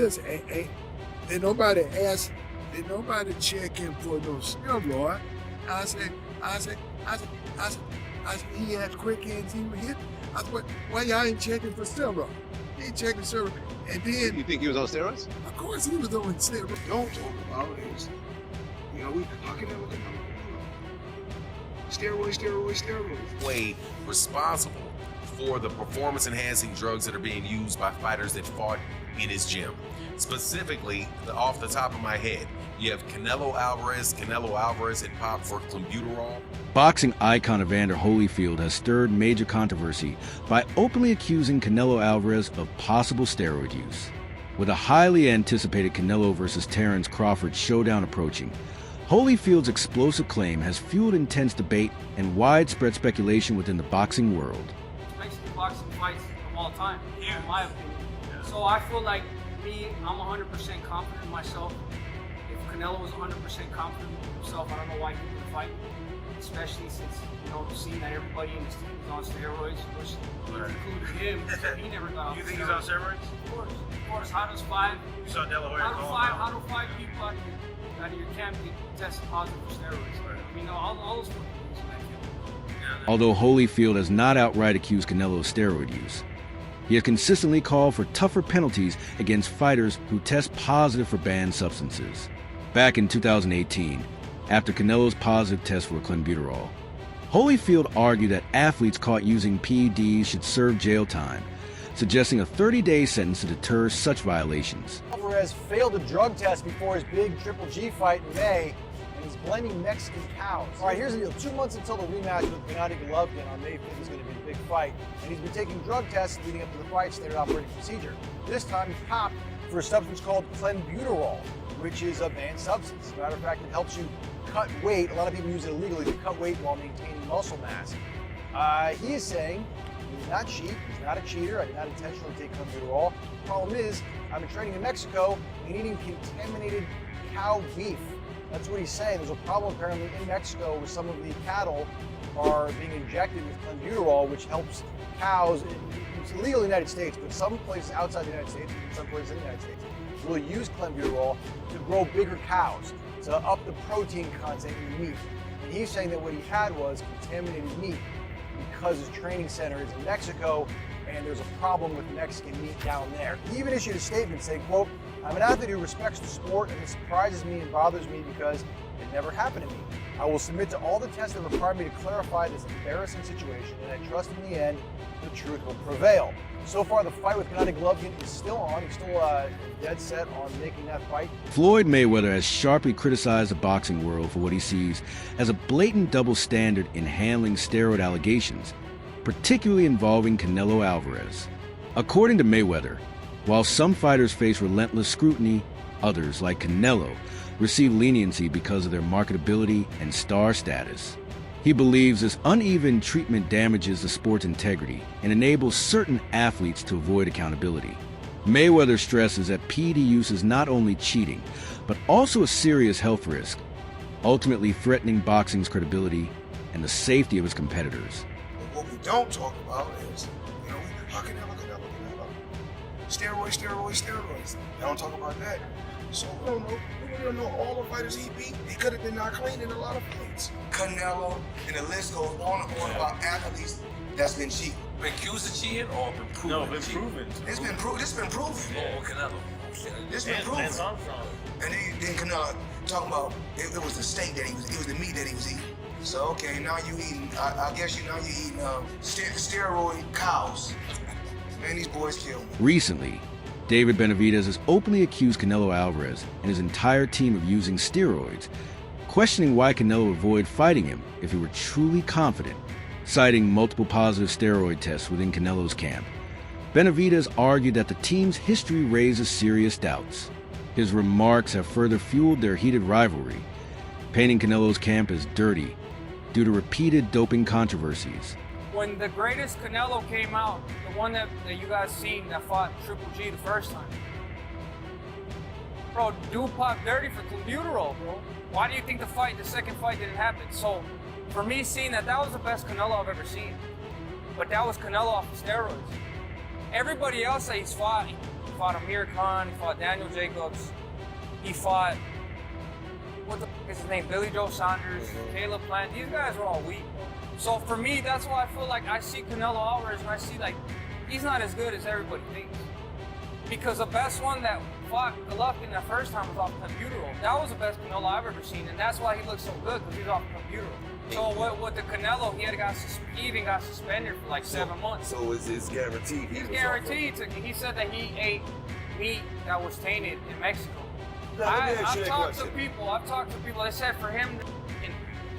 listen, did nobody check him for no steroid? I said, he had quick hands, he would hit. I said, why y'all ain't checking for steroid? He ain't checking steroid. And then, you think he was on steroids? Of course he was on steroids. Don't talk about is, how can that look at steroids? Way responsible for the performance-enhancing drugs that are being used by fighters that fought in his gym. Specifically, off the top of my head, you have Canelo Alvarez had popped for clenbuterol. Boxing icon Evander Holyfield has stirred major controversy by openly accusing Canelo Alvarez of possible steroid use. With a highly anticipated Canelo versus Terence Crawford showdown approaching, Holyfield's explosive claim has fueled intense debate and widespread speculation within the boxing world. Makes the boxing fights of all time, in my opinion. So I feel like I'm 100% confident in myself. If Canelo was 100% confident in himself, I don't know why he wouldn't fight. Especially since, seeing that everybody in his team is on steroids, which included him, so he never got on steroids. You think he's on steroids? Of course. How do five people out of your camp get tested positive for steroids? All those people using that camp. Although Holyfield has not outright accused Canelo of steroid use, he has consistently called for tougher penalties against fighters who test positive for banned substances. Back in 2018, after Canelo's positive test for clenbuterol, Holyfield argued that athletes caught using PEDs should serve jail time, suggesting a 30-day sentence to deter such violations. Alvarez failed a drug test before his big Triple G fight in May, and he's blaming Mexican cows. All right, here's the deal. 2 months until the rematch with Gennady Golovkin on May 5th is going to be a big fight, and he's been taking drug tests leading up to the fight, standard operating procedure. This time he popped for a substance called clenbuterol, which is a banned substance. As a matter of fact, it helps you cut weight. A lot of people use it illegally to cut weight while maintaining muscle mass. He is saying he's not cheap, he's not a cheater, I did not intentionally take clenbuterol. The problem is, I've been training in Mexico and eating contaminated cow beef. That's what he's saying. There's a problem apparently in Mexico where some of the cattle are being injected with clenbuterol, which helps cows. It's illegal in the United States, but some places outside the United States, some places in the United States, will use clenbuterol to grow bigger cows, to up the protein content in the meat. And he's saying that what he had was contaminated meat because his training center is in Mexico and there's a problem with Mexican meat down there. He even issued a statement saying, quote, "I'm an athlete who respects the sport and it surprises me and bothers me because it never happened to me. I will submit to all the tests that require me to clarify this embarrassing situation, and I trust in the end the truth will prevail." So far, the fight with Gennady Golovkin is still on. He's still dead set on making that fight. Floyd Mayweather has sharply criticized the boxing world for what he sees as a blatant double standard in handling steroid allegations, particularly involving Canelo Alvarez. According to Mayweather, while some fighters face relentless scrutiny, others, like Canelo, receive leniency because of their marketability and star status. He believes this uneven treatment damages the sport's integrity and enables certain athletes to avoid accountability. Mayweather stresses that PED use is not only cheating, but also a serious health risk, ultimately threatening boxing's credibility and the safety of its competitors. But what we don't talk about is, Canelo. Steroids. They don't talk about that. So we don't know all the fighters he beat. He could have been not clean in a lot of fights. Canelo, and the list goes on and on about athletes that's been cheating. Been accused of cheating or been proven? No, been proven. It's been proven. Oh, Canelo. It's been proven. And then Canelo talking about it was the steak that it was the meat that he was eating. So okay, now you eating. I guess you eating steroid cows. Man, these boys kill me. Recently, David Benavidez has openly accused Canelo Alvarez and his entire team of using steroids, questioning why Canelo would avoid fighting him if he were truly confident, citing multiple positive steroid tests within Canelo's camp. Benavidez argued that the team's history raises serious doubts. His remarks have further fueled their heated rivalry, painting Canelo's camp as dirty due to repeated doping controversies. When the greatest Canelo came out, the one that you guys seen that fought Triple G the first time, bro, dude popped dirty for clenbuterol, bro. Why do you think the second fight didn't happen? So, for me, seeing that was the best Canelo I've ever seen. But that was Canelo off the steroids. Everybody else that he's fought fought Amir Khan, he fought Daniel Jacobs, he fought, what the f is his name, Billy Joe Saunders, Caleb Plant. These guys are all weak. So for me, that's why I feel like I see Canelo Alvarez and I see like, he's not as good as everybody thinks. Because the best one that fought Golovkin that first time was off clenbuterol. That was the best Canelo I've ever seen, and that's why he looks so good, because he's off clenbuterol. So with the Canelo, he even got suspended for like 7 months. So it's guaranteed. He's guaranteed to. He said that he ate meat that was tainted in Mexico. I've talked to people. They said for him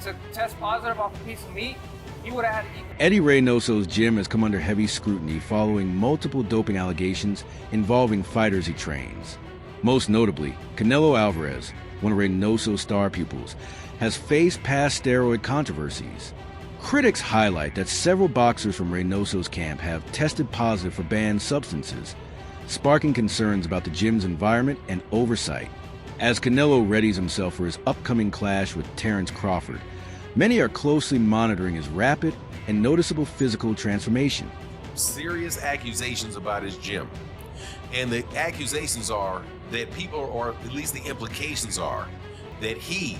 to test positive off a piece of meat, he would have had to eat. Eddie Reynoso's gym has come under heavy scrutiny following multiple doping allegations involving fighters he trains. Most notably, Canelo Alvarez, one of Reynoso's star pupils, has faced past steroid controversies. Critics highlight that several boxers from Reynoso's camp have tested positive for banned substances, sparking concerns about the gym's environment and oversight. As Canelo readies himself for his upcoming clash with Terence Crawford, many are closely monitoring his rapid and noticeable physical transformation. Serious accusations about his gym. And the accusations are that people, or at least the implications are, that he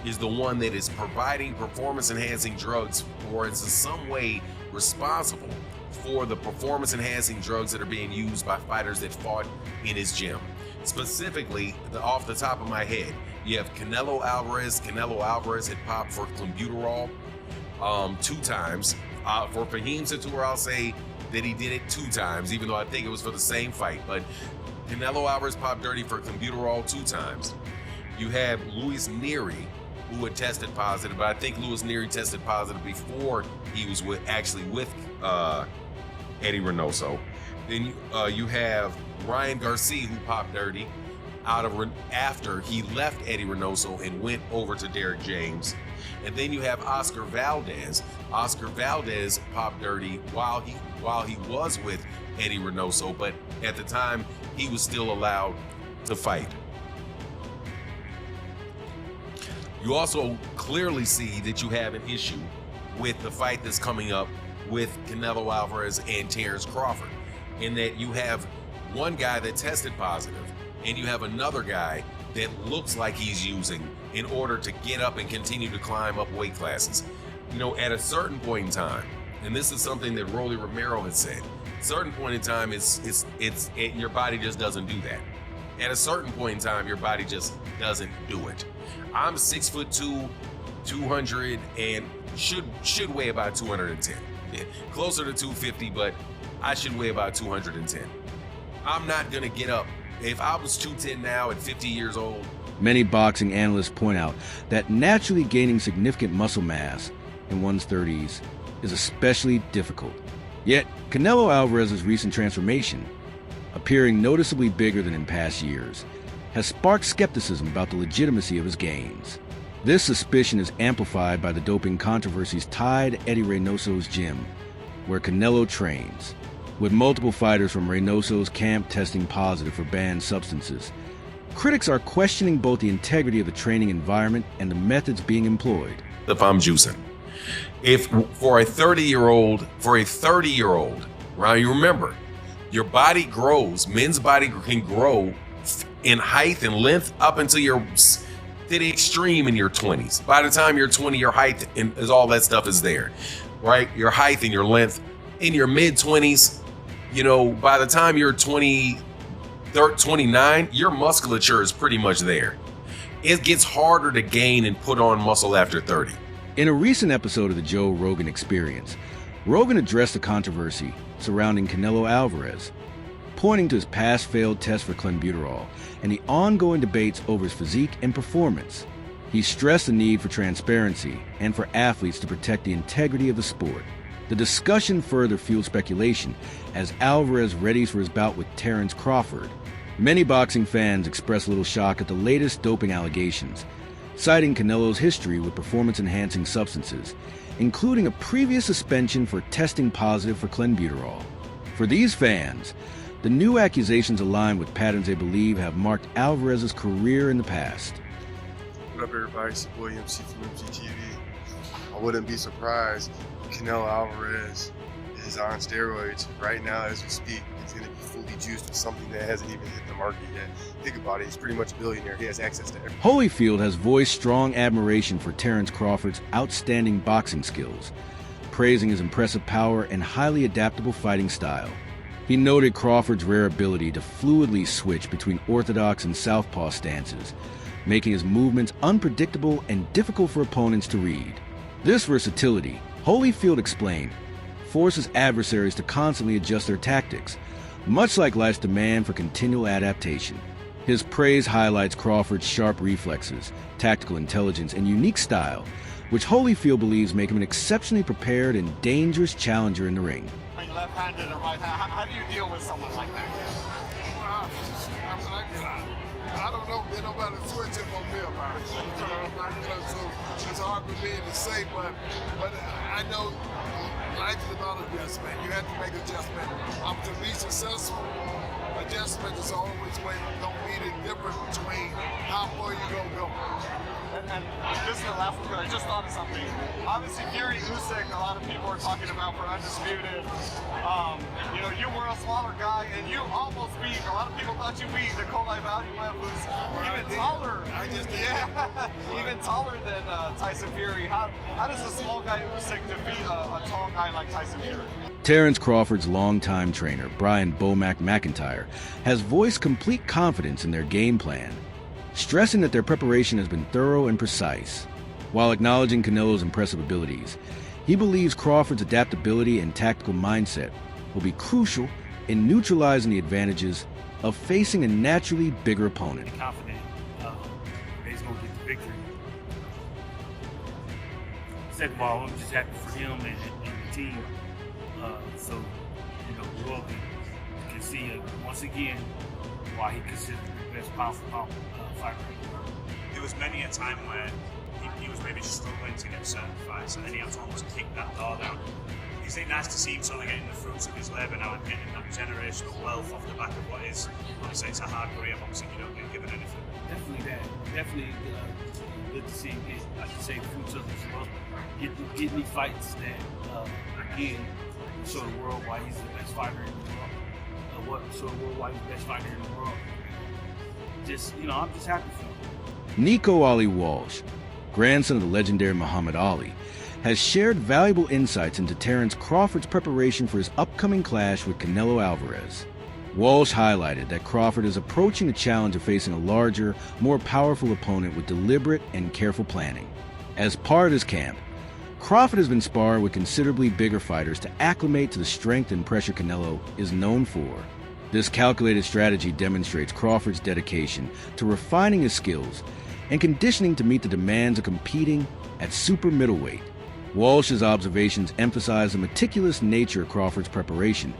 is the one that is providing performance-enhancing drugs or is in some way responsible for the performance-enhancing drugs that are being used by fighters that fought in his gym. Specifically, off the top of my head, you have Canelo Alvarez. Canelo Alvarez had popped for clenbuterol 2 times. For Fahim Satur, I'll say that he did it 2 times, even though I think it was for the same fight. But Canelo Alvarez popped dirty for clenbuterol 2 times. You have Luis Nery, who had tested positive, but I think Luis Nery tested positive before he was with Eddie Reynoso. Then you have Ryan Garcia, who popped dirty after he left Eddie Reynoso and went over to Derek James. And then you have Oscar Valdez. Oscar Valdez popped dirty while he was with Eddie Reynoso, but at the time he was still allowed to fight. You also clearly see that you have an issue with the fight that's coming up with Canelo Alvarez and Terence Crawford, in that you have one guy that tested positive and you have another guy that looks like he's using in order to get up and continue to climb up weight classes. You know, at a certain point in time, and this is something that Rolly Romero has said, a certain point in time, your body just doesn't do that. At a certain point in time, your body just doesn't do it. I'm 6'2", 200, and should weigh about 210. Yeah, closer to 250, but I should weigh about 210. I'm not gonna get up. If I was 210 now at 50 years old. Many boxing analysts point out that naturally gaining significant muscle mass in one's 30s is especially difficult. Yet, Canelo Alvarez's recent transformation, appearing noticeably bigger than in past years, has sparked skepticism about the legitimacy of his gains. This suspicion is amplified by the doping controversies tied to Eddie Reynoso's gym, where Canelo trains, with multiple fighters from Reynoso's camp testing positive for banned substances. Critics are questioning both the integrity of the training environment and the methods being employed. If I'm juicing, if for a 30-year-old, right? You remember, your body grows. Men's body can grow in height and length up until you're to the extreme in your 20s. By the time you're 20, your height and all that stuff is there, right? Your height and your length. In your mid-20s, you know, by the time you're 29, your musculature is pretty much there. It gets harder to gain and put on muscle after 30. In a recent episode of the Joe Rogan Experience, Rogan addressed the controversy surrounding Canelo Alvarez, pointing to his past failed test for clenbuterol and the ongoing debates over his physique and performance. He stressed the need for transparency and for athletes to protect the integrity of the sport. The discussion further fueled speculation as Alvarez readies for his bout with Terence Crawford. Many boxing fans expressed little shock at the latest doping allegations, citing Canelo's history with performance-enhancing substances, including a previous suspension for testing positive for clenbuterol. For these fans, the new accusations align with patterns they believe have marked Alvarez's career in the past. What up, everybody? It's your boy MC from MGTV. I wouldn't be surprised if Canelo Alvarez is on steroids right now as we speak. he's going to be fully juiced with something that hasn't even hit the market yet. Think about it. He's pretty much a billionaire. He has access to everything. Holyfield has voiced strong admiration for Terence Crawford's outstanding boxing skills, praising his impressive power and highly adaptable fighting style. He noted Crawford's rare ability to fluidly switch between orthodox and southpaw stances, making his movements unpredictable and difficult for opponents to read. This versatility, Holyfield explained, forces adversaries to constantly adjust their tactics, much like life's demand for continual adaptation. His praise highlights Crawford's sharp reflexes, tactical intelligence, and unique style, which Holyfield believes make him an exceptionally prepared and dangerous challenger in the ring. Left-handed or right-handed, how do you deal with someone like that? I don't know, man, nobody switching on me about it. So it's hard for me to say, but I know life is about adjustment. You have to make adjustment. To be successful, adjustment is always going to be the difference between how far you're going to go. And this is the last one, but I just thought of something. Obviously, Fury Usyk, a lot of people are talking about for undisputed. You know, you were a smaller guy, and you almost beat. A lot of people thought you beat Nikolai Valuev, who's even taller. Even taller than Tyson Fury. How does a small guy Usyk defeat a tall guy like Tyson Fury? Terence Crawford's longtime trainer, Brian Bomack McIntyre, has voiced complete confidence in their game plan, stressing that their preparation has been thorough and precise. While acknowledging Canelo's impressive abilities, he believes Crawford's adaptability and tactical mindset will be crucial in neutralizing the advantages of facing a naturally bigger opponent. Confident he's going to get the victory. Second of all, I'm just happy for him and the team. So, you know, the world can see once again why he considered the best pound-for-pound fighter. There was many a time where he was maybe struggling to get certain fights, and then he had to almost kick that door down. Is it nice to see him sort of getting the fruits of his labour now and getting that generational wealth off the back of what is, obviously it's a hard career boxing, you don't get given anything. Definitely that. Definitely good to see him get, like you say, fruits of his wealth. Getting these fights that, again, show the world why he's the best fighter in the world. Show the world why he's the best fighter in the world. Just, you know, I'm just happy for him. Nico Ali Walsh, grandson of the legendary Muhammad Ali, has shared valuable insights into Terence Crawford's preparation for his upcoming clash with Canelo Alvarez. Walsh highlighted that Crawford is approaching the challenge of facing a larger, more powerful opponent with deliberate and careful planning. As part of his camp, Crawford has been sparred with considerably bigger fighters to acclimate to the strength and pressure Canelo is known for. This calculated strategy demonstrates Crawford's dedication to refining his skills and conditioning to meet the demands of competing at super middleweight. Walsh's observations emphasize the meticulous nature of Crawford's preparation,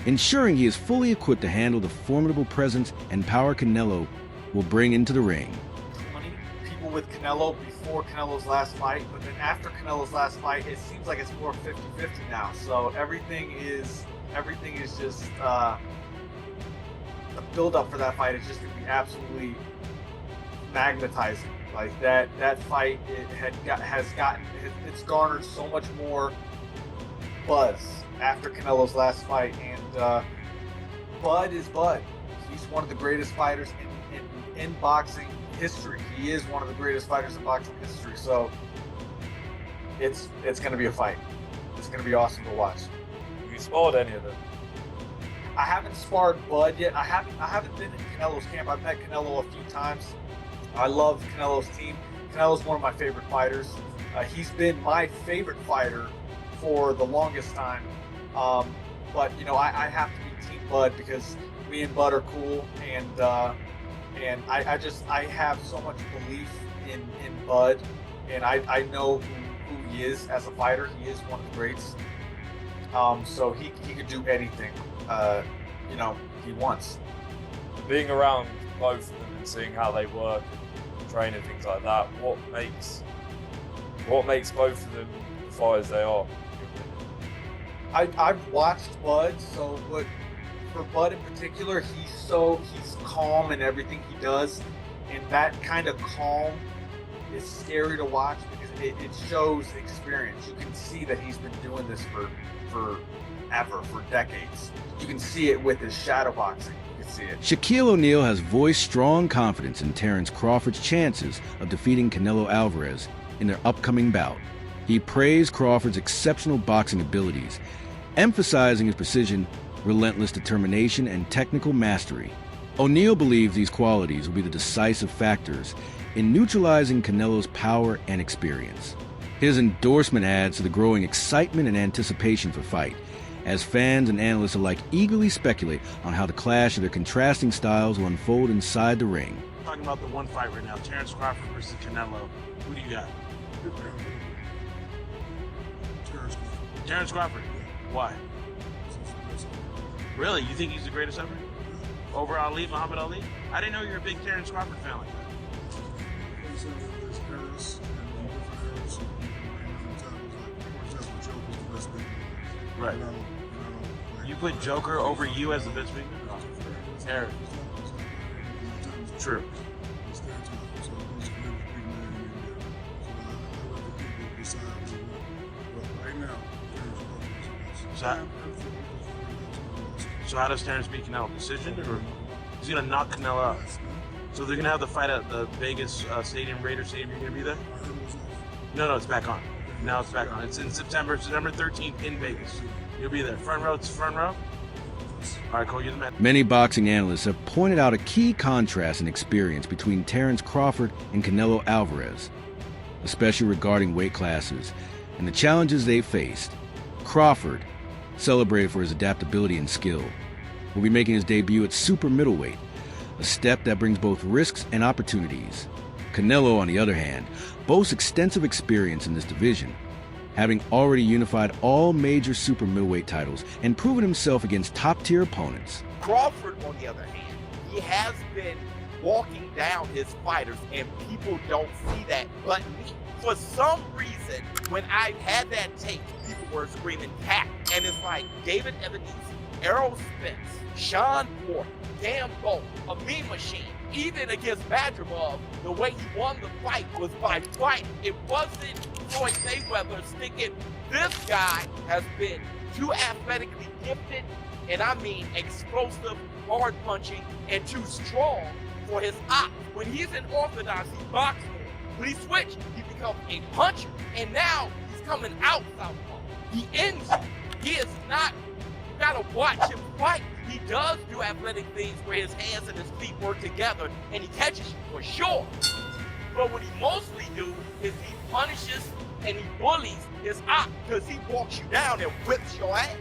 ensuring he is fully equipped to handle the formidable presence and power Canelo will bring into the ring. 20 people with Canelo before Canelo's last fight, but then after Canelo's last fight, it seems like it's more 50-50 now. So everything is just the build-up for that fight is just going to be absolutely magnetizing. Like that fight, it's garnered so much more buzz after Canelo's last fight, and Bud is Bud. He's one of the greatest fighters in boxing history. He is one of the greatest fighters in boxing history. So it's going to be a fight. It's going to be awesome to watch. Have you sparred any of them? I haven't sparred Bud yet. I haven't been in Canelo's camp. I've met Canelo a few times. I love Canelo's team. Canelo's one of my favorite fighters. He's been my favorite fighter for the longest time. But you know, I have to be Team Bud because me and Bud are cool, and I have so much belief in Bud, and I know who he is as a fighter. He is one of the greats. So he could do anything, you know, he wants. Being around both of them and seeing how they work and train and things like that, what makes both of them the fighters they are? I've watched Bud, so for Bud in particular, he's calm in everything he does, and that kind of calm is scary to watch because it shows experience. You can see that he's been doing this for forever, for decades. You can see it with his shadow boxing. You can see it. Shaquille O'Neal has voiced strong confidence in Terence Crawford's chances of defeating Canelo Alvarez in their upcoming bout. He praised Crawford's exceptional boxing abilities, emphasizing his precision, relentless determination, and technical mastery. O'Neal believes these qualities will be the decisive factors in neutralizing Canelo's power and experience. His endorsement adds to the growing excitement and anticipation for fight, as fans and analysts alike eagerly speculate on how the clash of their contrasting styles will unfold inside the ring. Talking about the one fight right now, Terence Crawford versus Canelo. Who do you got? Terence Crawford. Why? Really? You think he's the greatest ever? Over Ali, Muhammad Ali? I didn't know you were a big Terence Crawford fan like that. Right. You put Joker over you as the best big man? Terrence. True. So how does Terence beat Canelo? Decision, or he's gonna knock Canelo out? So they're gonna have the fight at the Vegas Stadium, Raider Stadium. You're gonna be there? No, it's back on. Now it's back on. It's in September 13th in Vegas. You'll be there. Front row. It's front row. All right, Cole, you're the man. Many boxing analysts have pointed out a key contrast in experience between Terence Crawford and Canelo Alvarez, especially regarding weight classes and the challenges they faced. Crawford, celebrated for his adaptability and skill, will be making his debut at super middleweight, a step that brings both risks and opportunities. Canelo, on the other hand, boasts extensive experience in this division, having already unified all major super middleweight titles and proven himself against top-tier opponents. Crawford, on the other hand, he has been walking down his fighters, and people don't see that but me. For some reason, when I had that tape, people were screaming "cat," and it's like David Ebenezer, Errol Spence, Sean Porter, Gambo, a Mean Machine. Even against Madrimov, the way he won the fight was by fight. It wasn't Floyd Mayweather sticking. This guy has been too athletically gifted, and I mean explosive, hard punching, and too strong for his ops. When he's in orthodox, he boxes. When he switched, he becomes a puncher, and now he's coming out southpaw. He ends you. He is not. You gotta watch him fight. He does do athletic things where his hands and his feet work together, and he catches you for sure. But what he mostly do is he punishes and he bullies his op because he walks you down and whips your ass.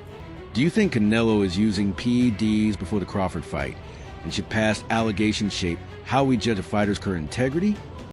Do you think Canelo is using PEDs before the Crawford fight? And should past allegations shape how we judge a fighter's current integrity?